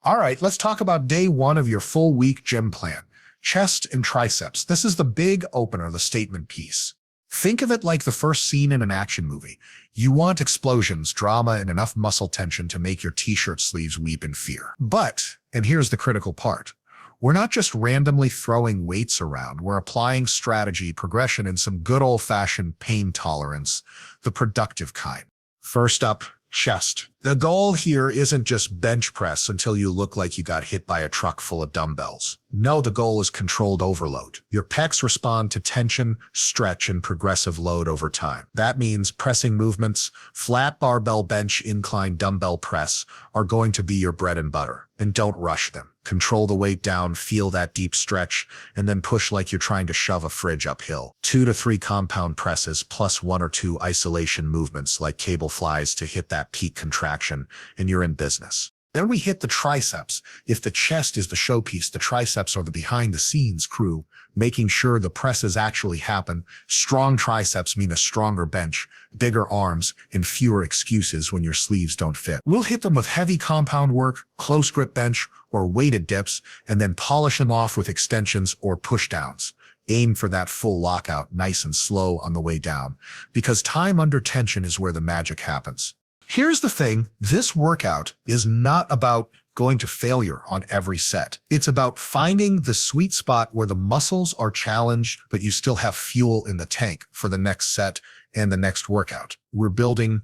All right, let's talk about day one of your full week gym plan. Chest and triceps. This is the big opener, the statement piece. Think of it like the first scene in an action movie. You want explosions, drama, and enough muscle tension to make your t-shirt sleeves weep in fear. But, and here's the critical part, we're not just randomly throwing weights around. We're applying strategy, progression, and some good old-fashioned pain tolerance, the productive kind. First up, chest. The goal here isn't just bench press until you look like you got hit by a truck full of dumbbells. No, the goal is controlled overload. Your pecs respond to tension, stretch, and progressive load over time. That means pressing movements, flat barbell bench, incline dumbbell press are going to be your bread and butter. And don't rush them. Control the weight down, feel that deep stretch, and then push like you're trying to shove a fridge uphill. 2 to 3 compound presses plus 1 or 2 isolation movements like cable flies to hit that peak contraction, and you're in business. Then we hit the triceps. If the chest is the showpiece, the triceps are the behind-the-scenes crew, making sure the presses actually happen. Strong triceps mean a stronger bench, bigger arms, and fewer excuses when your sleeves don't fit. We'll hit them with heavy compound work, close grip bench, or weighted dips, and then polish them off with extensions or pushdowns. Aim for that full lockout, nice and slow on the way down, because time under tension is where the magic happens. Here's the thing, this workout is not about going to failure on every set. It's about finding the sweet spot where the muscles are challenged, but you still have fuel in the tank for the next set and the next workout. We're building,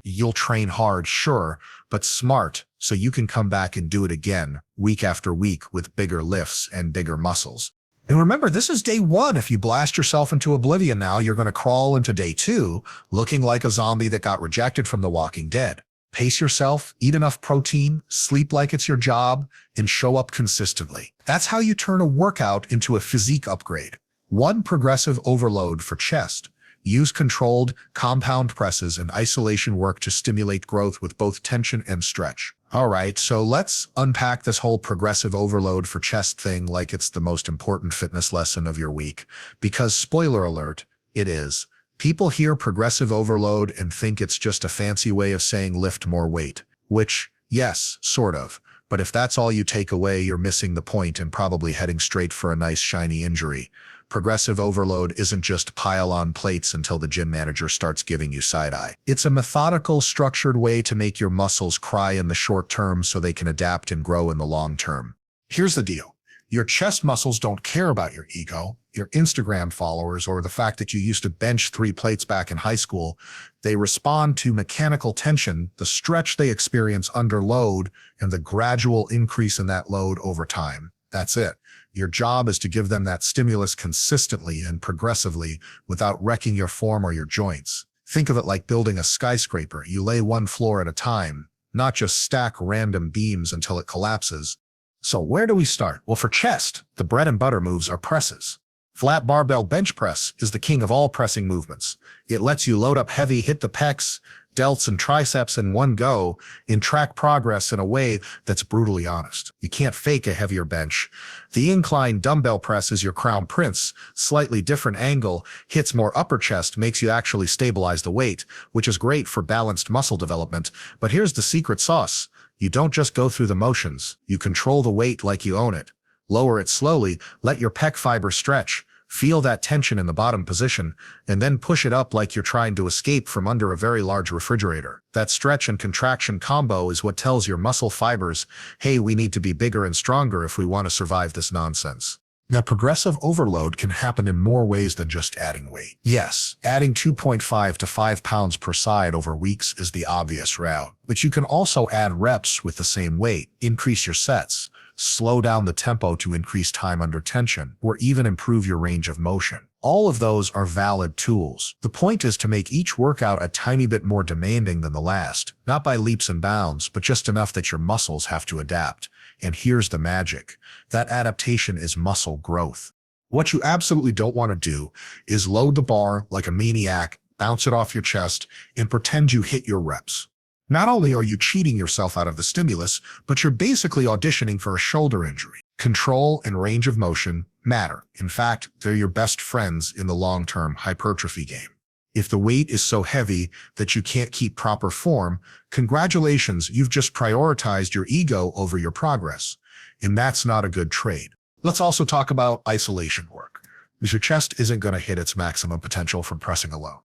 you'll train hard, sure, but smart, so you can come back and do it again week after week with bigger lifts and bigger muscles. And remember, this is day one. If you blast yourself into oblivion now, you're going to crawl into day two looking like a zombie that got rejected from The Walking Dead. Pace yourself, eat enough protein, sleep like it's your job, and show up consistently. That's how you turn a workout into a physique upgrade. 1 progressive overload for chest. Use controlled, compound presses and isolation work to stimulate growth with both tension and stretch. All right, so let's unpack this whole progressive overload for chest thing like it's the most important fitness lesson of your week. Because, spoiler alert, it is. People hear progressive overload and think it's just a fancy way of saying lift more weight. Which, yes, sort of. But if that's all you take away, you're missing the point and probably heading straight for a nice shiny injury. Progressive overload isn't just pile on plates until the gym manager starts giving you side-eye. It's a methodical, structured way to make your muscles cry in the short term so they can adapt and grow in the long term. Here's the deal. Your chest muscles don't care about your ego, your Instagram followers, or the fact that you used to bench 3 plates back in high school. They respond to mechanical tension, the stretch they experience under load, and the gradual increase in that load over time. That's it. Your job is to give them that stimulus consistently and progressively without wrecking your form or your joints. Think of it like building a skyscraper. You lay 1 floor at a time, not just stack random beams until it collapses. So where do we start? Well, for chest, the bread and butter moves are presses. Flat barbell bench press is the king of all pressing movements. It lets you load up heavy, hit the pecs, delts, and triceps in one go, and track progress in a way that's brutally honest. You can't fake a heavier bench. The incline dumbbell press is your crown prince. Slightly different angle, hits more upper chest, makes you actually stabilize the weight, which is great for balanced muscle development. But here's the secret sauce. You don't just go through the motions. You control the weight like you own it. Lower it slowly, let your pec fiber stretch. Feel that tension in the bottom position, and then push it up like you're trying to escape from under a very large refrigerator. That stretch and contraction combo is what tells your muscle fibers, hey, we need to be bigger and stronger if we want to survive this nonsense. Now, progressive overload can happen in more ways than just adding weight. Yes, adding 2.5 to 5 pounds per side over weeks is the obvious route, but you can also add reps with the same weight, increase your sets, slow down the tempo to increase time under tension, or even improve your range of motion. All of those are valid tools. The point is to make each workout a tiny bit more demanding than the last, not by leaps and bounds, but just enough that your muscles have to adapt. And here's the magic. That adaptation is muscle growth. What you absolutely don't want to do is load the bar like a maniac, bounce it off your chest, and pretend you hit your reps. Not only are you cheating yourself out of the stimulus, but you're basically auditioning for a shoulder injury. Control and range of motion matter. In fact, they're your best friends in the long-term hypertrophy game. If the weight is so heavy that you can't keep proper form, congratulations, you've just prioritized your ego over your progress. And that's not a good trade. Let's also talk about isolation work, because your chest isn't going to hit its maximum potential from pressing alone.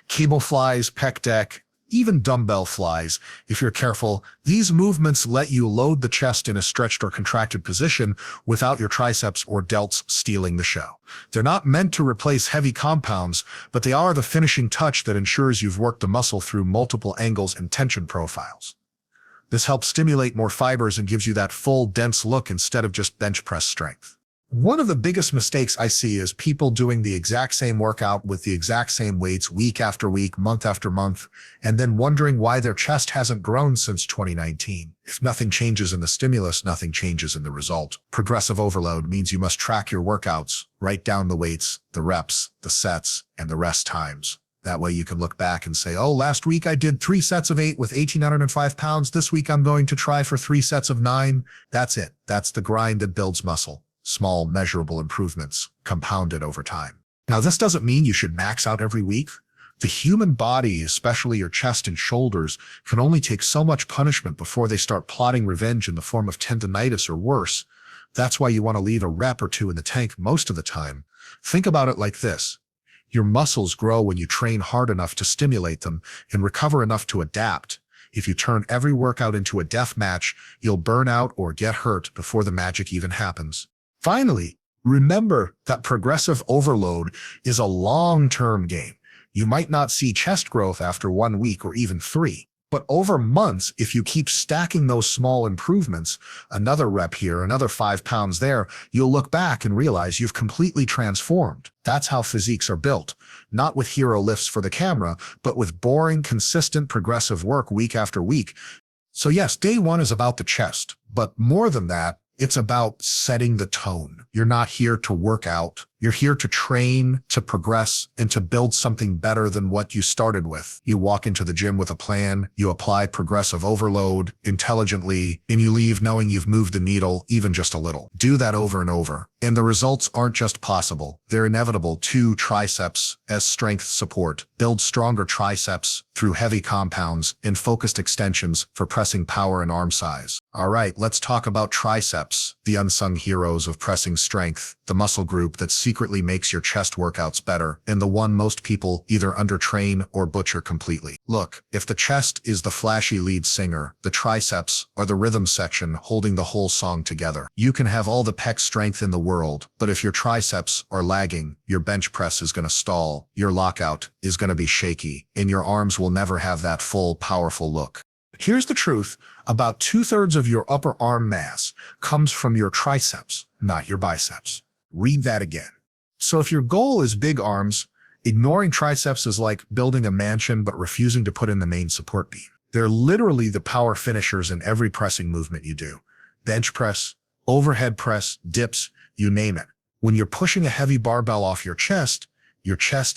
Cable flies, pec deck, even dumbbell flies, if you're careful, these movements let you load the chest in a stretched or contracted position without your triceps or delts stealing the show. They're not meant to replace heavy compounds, but they are the finishing touch that ensures you've worked the muscle through multiple angles and tension profiles. This helps stimulate more fibers and gives you that full, dense look instead of just bench press strength. One of the biggest mistakes I see is people doing the exact same workout with the exact same weights week after week, month after month, and then wondering why their chest hasn't grown since 2019. If nothing changes in the stimulus, nothing changes in the result. Progressive overload means you must track your workouts, write down the weights, the reps, the sets, and the rest times. That way you can look back and say, oh, last week I did 3 sets of 8 with 1,805 pounds. This week I'm going to try for 3 sets of 9. That's it. That's the grind that builds muscle. Small, measurable improvements compounded over time. Now, this doesn't mean you should max out every week. The human body, especially your chest and shoulders, can only take so much punishment before they start plotting revenge in the form of tendinitis or worse. That's why you want to leave a rep or 2 in the tank most of the time. Think about it like this. Your muscles grow when you train hard enough to stimulate them and recover enough to adapt. If you turn every workout into a death match, you'll burn out or get hurt before the magic even happens. Finally, remember that progressive overload is a long-term game. You might not see chest growth after 1 week or even 3, but over months, if you keep stacking those small improvements, another rep here, another 5 pounds there, you'll look back and realize you've completely transformed. That's how physiques are built, not with hero lifts for the camera, but with boring, consistent, progressive work week after week. So yes, day 1 is about the chest, but more than that, it's about setting the tone. You're not here to work out. You're here to train, to progress, and to build something better than what you started with. You walk into the gym with a plan, you apply progressive overload intelligently, and you leave knowing you've moved the needle even just a little. Do that over and over. And the results aren't just possible, they're inevitable too. Triceps as strength support. Build stronger triceps through heavy compounds and focused extensions for pressing power and arm size. All right, let's talk about triceps, the unsung heroes of pressing strength, the muscle group that secretly makes your chest workouts better, and the one most people either undertrain or butcher completely. Look, if the chest is the flashy lead singer, the triceps are the rhythm section holding the whole song together. You can have all the pec strength in the world, but if your triceps are lagging, your bench press is going to stall, your lockout is going to be shaky, and your arms will never have that full, powerful look. Here's the truth. About 2/3 of your upper arm mass comes from your triceps, not your biceps. Read that again. So if your goal is big arms, ignoring triceps is like building a mansion but refusing to put in the main support beam. They're literally the power finishers in every pressing movement you do. Bench press, overhead press, dips, you name it. When you're pushing a heavy barbell off your chest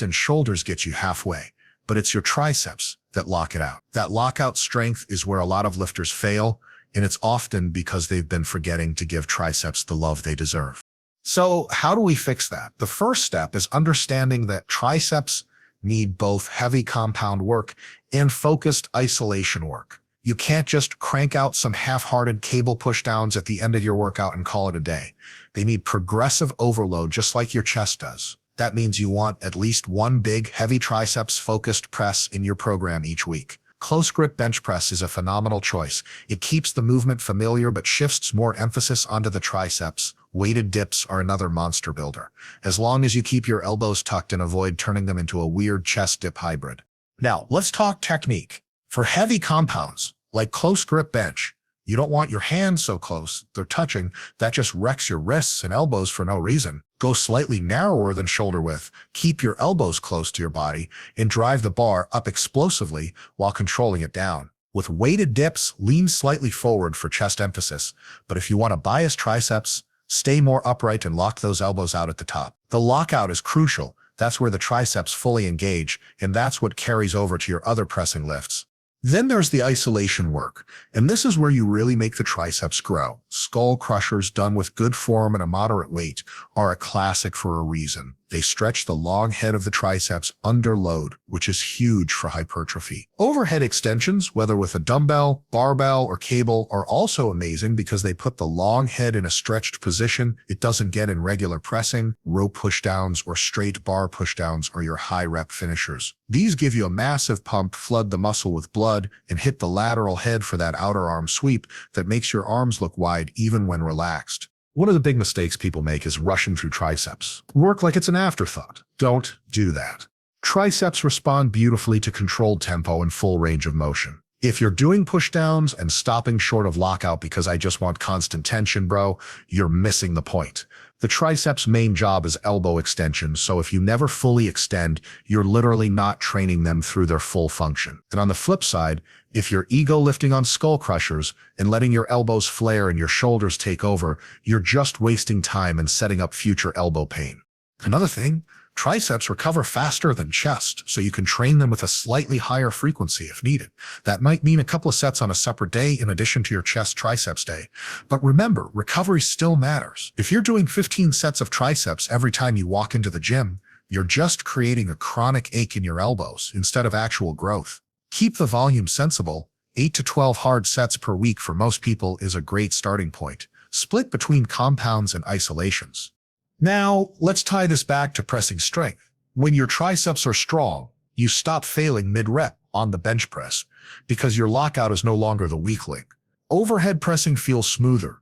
and shoulders get you halfway, but it's your triceps that lock it out. That lockout strength is where a lot of lifters fail, and it's often because they've been forgetting to give triceps the love they deserve. So how do we fix that? The first step is understanding that triceps need both heavy compound work and focused isolation work. You can't just crank out some half-hearted cable pushdowns at the end of your workout and call it a day. They need progressive overload just like your chest does. That means you want at least 1 big, heavy triceps-focused press in your program each week. Close grip bench press is a phenomenal choice. It keeps the movement familiar but shifts more emphasis onto the triceps. Weighted dips are another monster builder, as long as you keep your elbows tucked and avoid turning them into a weird chest dip hybrid. Now, let's talk technique. For heavy compounds, like close grip bench, you don't want your hands so close they're touching. That just wrecks your wrists and elbows for no reason. Go slightly narrower than shoulder width, keep your elbows close to your body, and drive the bar up explosively while controlling it down. With weighted dips, lean slightly forward for chest emphasis, but if you want to bias triceps, stay more upright and lock those elbows out at the top. The lockout is crucial. That's where the triceps fully engage, and that's what carries over to your other pressing lifts. Then there's the isolation work, and this is where you really make the triceps grow. Skull crushers done with good form and a moderate weight are a classic for a reason. They stretch the long head of the triceps under load, which is huge for hypertrophy. Overhead extensions, whether with a dumbbell, barbell, or cable, are also amazing because they put the long head in a stretched position it doesn't get in regular pressing. Row pushdowns or straight bar pushdowns are your high rep finishers. These give you a massive pump, flood the muscle with blood, and hit the lateral head for that outer arm sweep that makes your arms look wide even when relaxed. One of the big mistakes people make is rushing through triceps. Work like it's an afterthought. Don't do that. Triceps respond beautifully to controlled tempo and full range of motion. If you're doing pushdowns and stopping short of lockout because I just want constant tension, bro, you're missing the point. The triceps' main job is elbow extension, so if you never fully extend, you're literally not training them through their full function. And on the flip side, if you're ego lifting on skull crushers and letting your elbows flare and your shoulders take over, you're just wasting time and setting up future elbow pain. Another thing, triceps recover faster than chest, so you can train them with a slightly higher frequency if needed. That might mean a couple of sets on a separate day in addition to your chest triceps day. But remember, recovery still matters. If you're doing 15 sets of triceps every time you walk into the gym, you're just creating a chronic ache in your elbows instead of actual growth. Keep the volume sensible. 8 to 12 hard sets per week for most people is a great starting point, split between compounds and isolations. Now, let's tie this back to pressing strength. When your triceps are strong, you stop failing mid-rep on the bench press because your lockout is no longer the weak link. Overhead pressing feels smoother.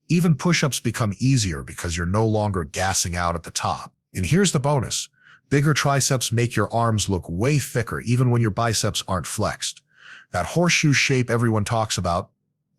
Even push-ups become easier because you're no longer gassing out at the top. And here's the bonus. Bigger triceps make your arms look way thicker even when your biceps aren't flexed. That horseshoe shape everyone talks about,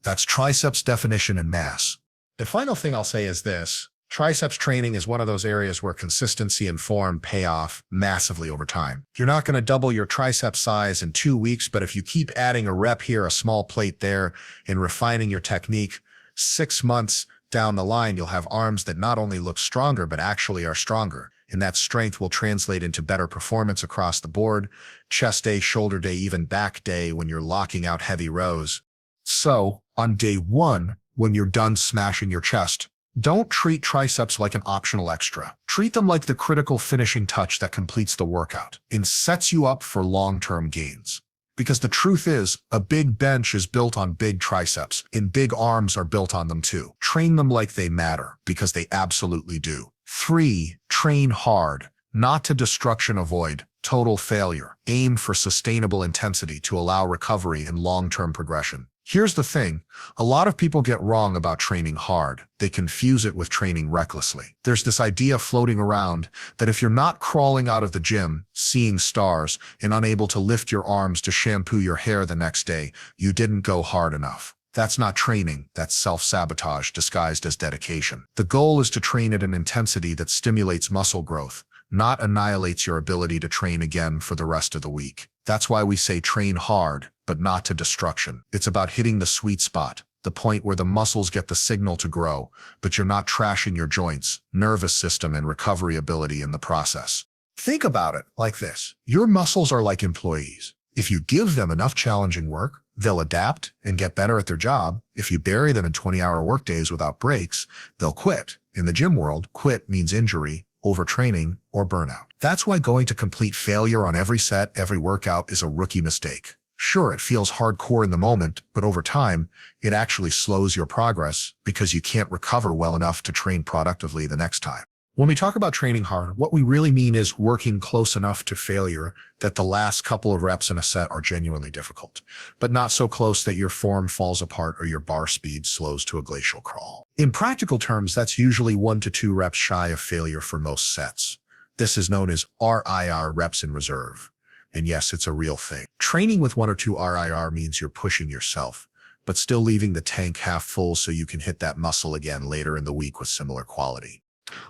that's triceps definition and mass. The final thing I'll say is this. Triceps training is one of those areas where consistency and form pay off massively over time. You're not going to double your tricep size in 2 weeks, but if you keep adding a rep here, a small plate there, and refining your technique, 6 months down the line, you'll have arms that not only look stronger, but actually are stronger. And that strength will translate into better performance across the board, chest day, shoulder day, even back day when you're locking out heavy rows. So, on day 1, when you're done smashing your chest, don't treat triceps like an optional extra. Treat them like the critical finishing touch that completes the workout and sets you up for long-term gains. Because the truth is, a big bench is built on big triceps, and big arms are built on them too. Train them like they matter, because they absolutely do. 3. Train hard, not to destruction. Avoid total failure. Aim for sustainable intensity to allow recovery and long-term progression. Here's the thing, a lot of people get wrong about training hard. They confuse it with training recklessly. There's this idea floating around that if you're not crawling out of the gym, seeing stars, and unable to lift your arms to shampoo your hair the next day, you didn't go hard enough. That's not training, that's self-sabotage disguised as dedication. The goal is to train at an intensity that stimulates muscle growth, not annihilates your ability to train again for the rest of the week. That's why we say train hard, but not to destruction. It's about hitting the sweet spot, the point where the muscles get the signal to grow, but you're not trashing your joints, nervous system, and recovery ability in the process. Think about it like this. Your muscles are like employees. If you give them enough challenging work, they'll adapt and get better at their job. If you bury them in 20-hour workdays without breaks, they'll quit. In the gym world, quit means injury, overtraining, or burnout. That's why going to complete failure on every set, every workout is a rookie mistake. Sure, it feels hardcore in the moment, but over time, it actually slows your progress because you can't recover well enough to train productively the next time. When we talk about training hard, what we really mean is working close enough to failure that the last couple of reps in a set are genuinely difficult, but not so close that your form falls apart or your bar speed slows to a glacial crawl. In practical terms, that's usually 1 to 2 reps shy of failure for most sets. This is known as RIR, reps in reserve. And yes, it's a real thing. Training with 1 or 2 RIR means you're pushing yourself, but still leaving the tank half full so you can hit that muscle again later in the week with similar quality.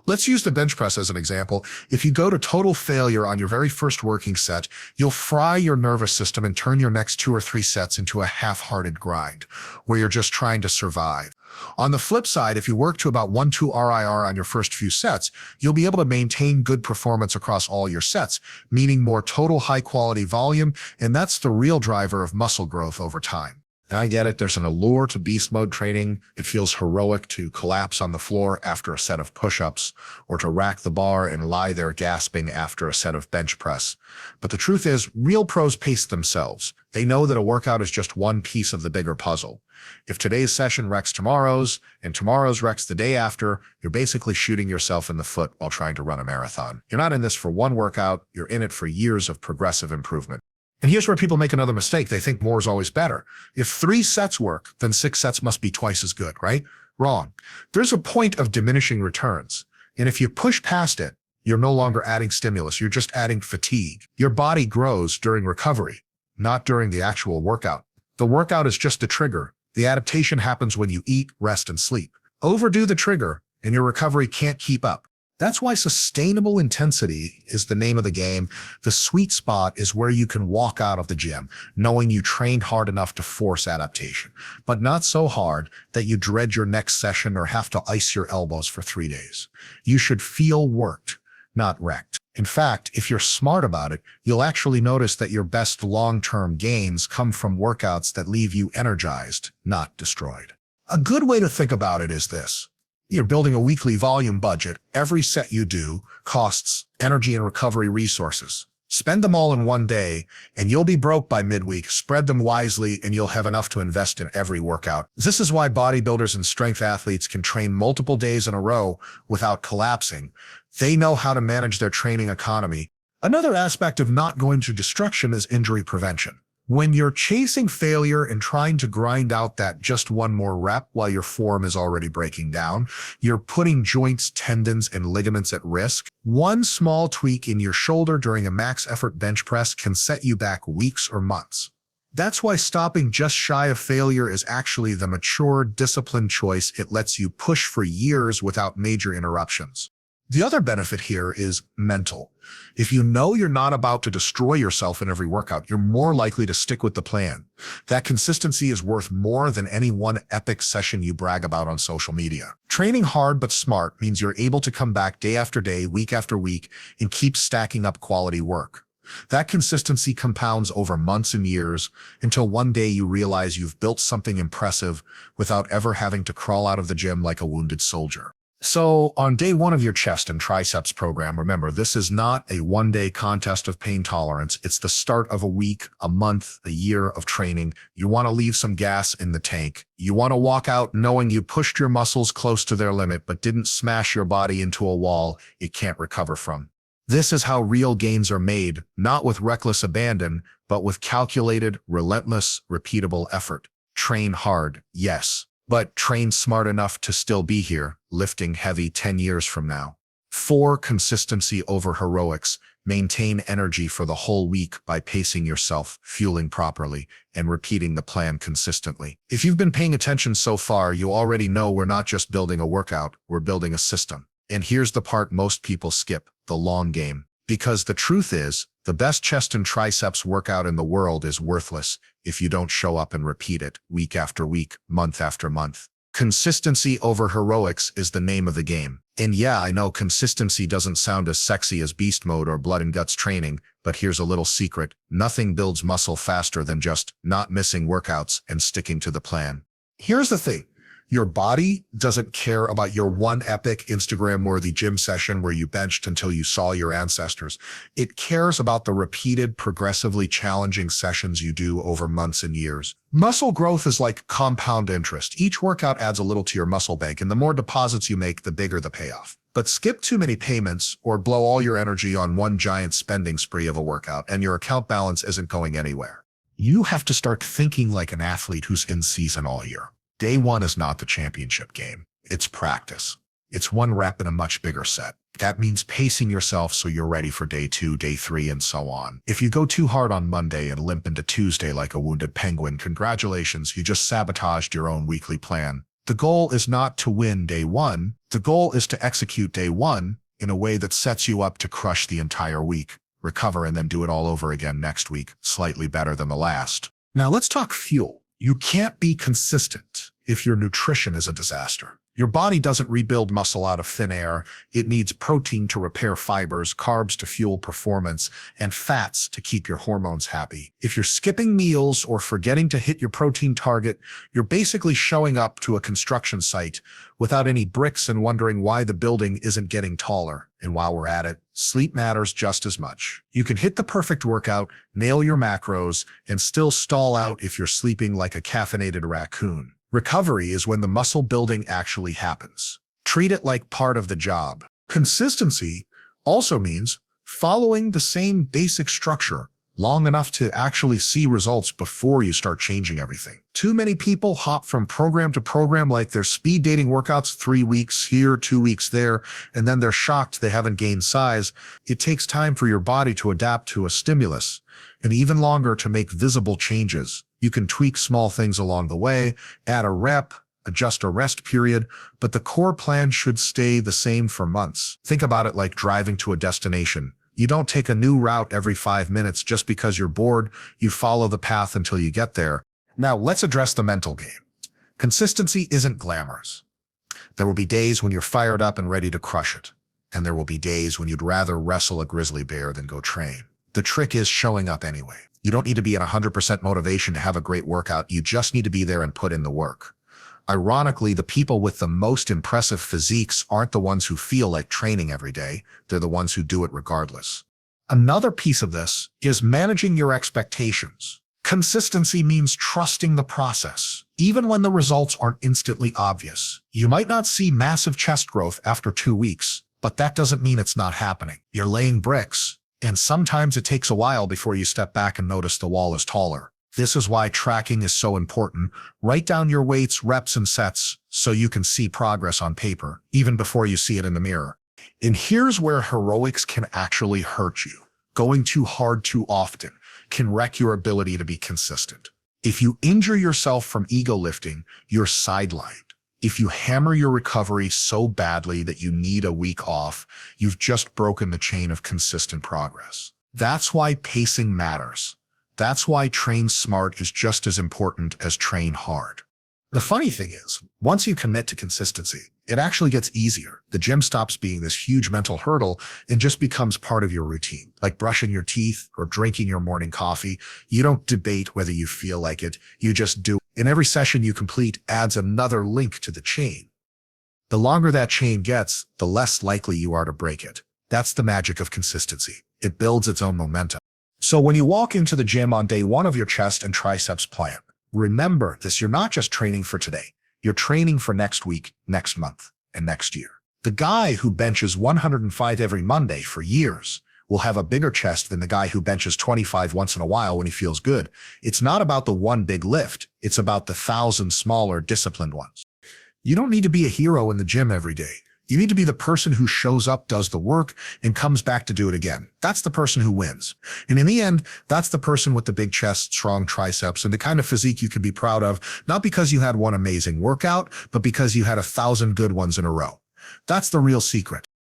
Let's use the bench press as an example. If you go to total failure on your very first working set, you'll fry your nervous system and turn your next 2 or 3 sets into a half-hearted grind, where you're just trying to survive. On the flip side, if you work to about 1-2 RIR on your first few sets, you'll be able to maintain good performance across all your sets, meaning more total high-quality volume, and that's the real driver of muscle growth over time. I get it. There's an allure to beast mode training. It feels heroic to collapse on the floor after a set of push-ups or to rack the bar and lie there gasping after a set of bench press. But the truth is, real pros pace themselves. They know that a workout is just one piece of the bigger puzzle. If today's session wrecks tomorrow's and tomorrow's wrecks the day after, you're basically shooting yourself in the foot while trying to run a marathon. You're not in this for one workout. You're in it for years of progressive improvement. And here's where people make another mistake. They think more is always better. If 3 sets work, then 6 sets must be twice as good, right? Wrong. There's a point of diminishing returns. And if you push past it, you're no longer adding stimulus. You're just adding fatigue. Your body grows during recovery, not during the actual workout. The workout is just a trigger. The adaptation happens when you eat, rest, and sleep. Overdo the trigger, and your recovery can't keep up. That's why sustainable intensity is the name of the game. The sweet spot is where you can walk out of the gym knowing you trained hard enough to force adaptation, but not so hard that you dread your next session or have to ice your elbows for 3 days. You should feel worked, not wrecked. In fact, if you're smart about it, you'll actually notice that your best long-term gains come from workouts that leave you energized, not destroyed. A good way to think about it is this. You're building a weekly volume budget. Every set you do costs energy and recovery resources. Spend them all in one day, and you'll be broke by midweek. Spread them wisely, and you'll have enough to invest in every workout. This is why bodybuilders and strength athletes can train multiple days in a row without collapsing. They know how to manage their training economy. Another aspect of not going to destruction is injury prevention. When you're chasing failure and trying to grind out that just one more rep while your form is already breaking down, you're putting joints, tendons, and ligaments at risk. One small tweak in your shoulder during a max effort bench press can set you back weeks or months. That's why stopping just shy of failure is actually the mature, disciplined choice. It lets you push for years without major interruptions. The other benefit here is mental. If you know you're not about to destroy yourself in every workout, you're more likely to stick with the plan. That consistency is worth more than any one epic session you brag about on social media. Training hard but smart means you're able to come back day after day, week after week, and keep stacking up quality work. That consistency compounds over months and years until one day you realize you've built something impressive without ever having to crawl out of the gym like a wounded soldier. So on day 1 of your chest and triceps program, remember, this is not a one-day contest of pain tolerance. It's the start of a week, a month, a year of training. You want to leave some gas in the tank. You want to walk out knowing you pushed your muscles close to their limit, but didn't smash your body into a wall it can't recover from. This is how real gains are made, not with reckless abandon, but with calculated, relentless, repeatable effort. Train hard, yes, but train smart enough to still be here, lifting heavy 10 years from now. 4. Consistency over heroics. Maintain energy for the whole week by pacing yourself, fueling properly, and repeating the plan consistently. If you've been paying attention so far, you already know we're not just building a workout, we're building a system. And here's the part most people skip, the long game. Because the truth is, the best chest and triceps workout in the world is worthless if you don't show up and repeat it week after week, month after month. Consistency over heroics is the name of the game. And yeah, I know consistency doesn't sound as sexy as beast mode or blood and guts training, but here's a little secret. Nothing builds muscle faster than just not missing workouts and sticking to the plan. Here's the thing. Your body doesn't care about your one epic Instagram-worthy gym session where you benched until you saw your ancestors. It cares about the repeated, progressively challenging sessions you do over months and years. Muscle growth is like compound interest. Each workout adds a little to your muscle bank, and the more deposits you make, the bigger the payoff. But skip too many payments or blow all your energy on one giant spending spree of a workout, and your account balance isn't going anywhere. You have to start thinking like an athlete who's in season all year. Day 1 is not the championship game. It's practice. It's one rep in a much bigger set. That means pacing yourself so you're ready for day 2, day 3, and so on. If you go too hard on Monday and limp into Tuesday like a wounded penguin, congratulations, you just sabotaged your own weekly plan. The goal is not to win day 1. The goal is to execute day 1 in a way that sets you up to crush the entire week, recover, and then do it all over again next week, slightly better than the last. Now let's talk fuel. You can't be consistent if your nutrition is a disaster. Your body doesn't rebuild muscle out of thin air. It needs protein to repair fibers, carbs to fuel performance, and fats to keep your hormones happy. If you're skipping meals or forgetting to hit your protein target, you're basically showing up to a construction site without any bricks and wondering why the building isn't getting taller. And while we're at it, sleep matters just as much. You can hit the perfect workout, nail your macros, and still stall out if you're sleeping like a caffeinated raccoon. Recovery is when the muscle building actually happens. Treat it like part of the job. Consistency also means following the same basic structure long enough to actually see results before you start changing everything. Too many people hop from program to program like they're speed dating workouts, 3 weeks here, 2 weeks there, and then they're shocked they haven't gained size. It takes time for your body to adapt to a stimulus, and even longer to make visible changes. You can tweak small things along the way, add a rep, adjust a rest period, but the core plan should stay the same for months. Think about it like driving to a destination. You don't take a new route every 5 minutes just because you're bored. You follow the path until you get there. Now, let's address the mental game. Consistency isn't glamorous. There will be days when you're fired up and ready to crush it, and there will be days when you'd rather wrestle a grizzly bear than go train. The trick is showing up anyway. You don't need to be at 100% motivation to have a great workout. You just need to be there and put in the work. Ironically, the people with the most impressive physiques aren't the ones who feel like training every day. They're the ones who do it regardless. Another piece of this is managing your expectations. Consistency means trusting the process, even when the results aren't instantly obvious. You might not see massive chest growth after 2 weeks, but that doesn't mean it's not happening. You're laying bricks, and sometimes it takes a while before you step back and notice the wall is taller. This is why tracking is so important. Write down your weights, reps, and sets so you can see progress on paper, even before you see it in the mirror. And here's where heroics can actually hurt you. Going too hard too often can wreck your ability to be consistent. If you injure yourself from ego lifting, you're sidelined. If you hammer your recovery so badly that you need a week off, you've just broken the chain of consistent progress. That's why pacing matters. That's why train smart is just as important as train hard. The funny thing is, once you commit to consistency, it actually gets easier. The gym stops being this huge mental hurdle and just becomes part of your routine. Like brushing your teeth or drinking your morning coffee. You don't debate whether you feel like it, you just do. And every session you complete adds another link to the chain. The longer that chain gets, the less likely you are to break it. That's the magic of consistency. It builds its own momentum. So when you walk into the gym on day 1 of your chest and triceps plan, remember this: you're not just training for today. You're training for next week, next month, and next year. The guy who benches 105 every Monday for years will have a bigger chest than the guy who benches 25 once in a while when he feels good. It's not about the one big lift. It's about the 1,000 smaller, disciplined ones. You don't need to be a hero in the gym every day. You need to be the person who shows up, does the work, and comes back to do it again. That's the person who wins. And in the end, that's the person with the big chest, strong triceps, and the kind of physique you can be proud of, not because you had one amazing workout, but because you had 1,000 good ones in a row. That's the real secret.